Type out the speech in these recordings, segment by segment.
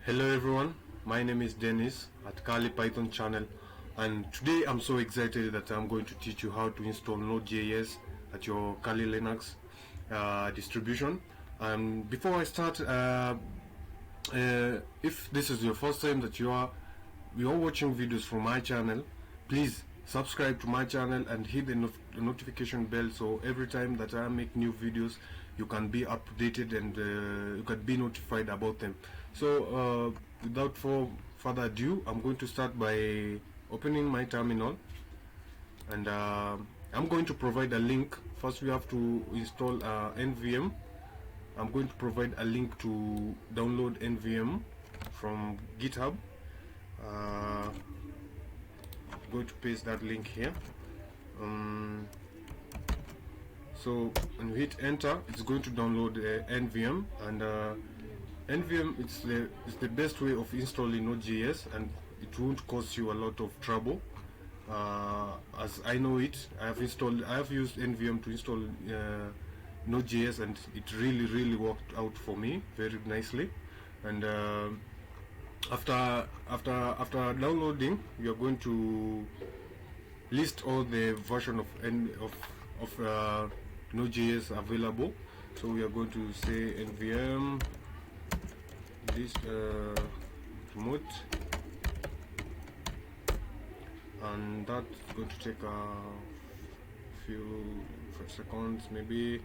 Hello everyone, my name is Dennis at Kali Python channel, and today I'm so excited that I'm going to teach you how to install Nodejs at your Kali Linux distribution. And before I start, if this is your first time that you're watching videos from my channel, please subscribe to my channel and hit the notification bell, so every time that I make new videos you can be updated and you can be notified about them. So without further ado, I'm going to start by opening my terminal, and I'm going to provide a link. First we have to install NVM. I'm going to provide a link to download NVM from GitHub. I'm going to paste that link here. So when you hit enter, it's going to download NVM, and NVM it's the best way of installing Node.js, and it won't cost you a lot of trouble. As I know it, I have used NVM to install Node.js, and it really worked out for me very nicely. And after downloading, you are going to list all the version of Node.js available. So we are going to say nvm list remote, and that's going to take a few seconds maybe,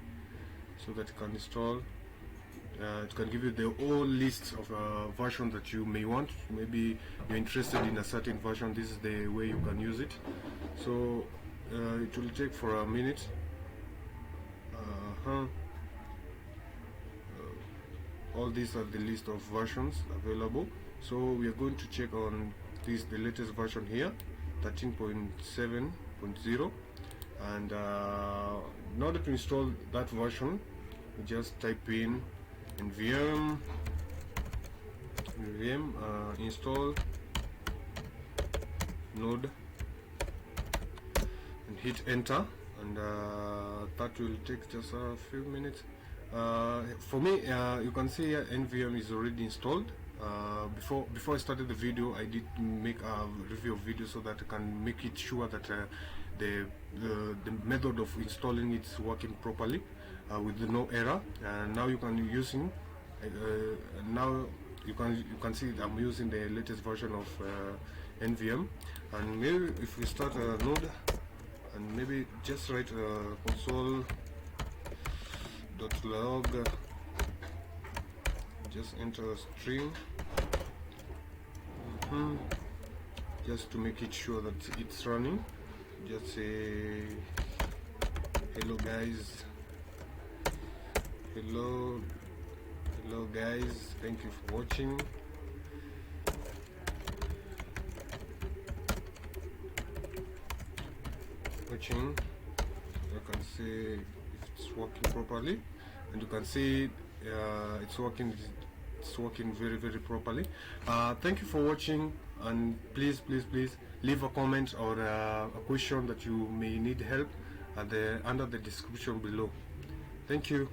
so that it can install. It can give you the whole list of versions that you may want. Maybe you're interested in a certain version, this is the way you can use it. So it will take for a minute. All these are the list of versions available. So we are going to check on this, the latest version here, 13.7.0, and in order to install that version, we just type in nvm install node and hit enter, and that will take just a few minutes. For me, you can see here NVM is already installed. Before I started the video, I did make a review of video so that I can make it sure that the method of installing it is working properly with no error. And now you can now you can see that I'm using the latest version of NVM. And maybe if we start a node, and maybe just write console.log, just enter a string, just to make it sure that it's running. Just say hello guys, hello guys, thank you for watching. You can see if it's working properly, and you can see it's working very properly. Thank you for watching, and please leave a comment or a question that you may need help at under the description below. Thank you.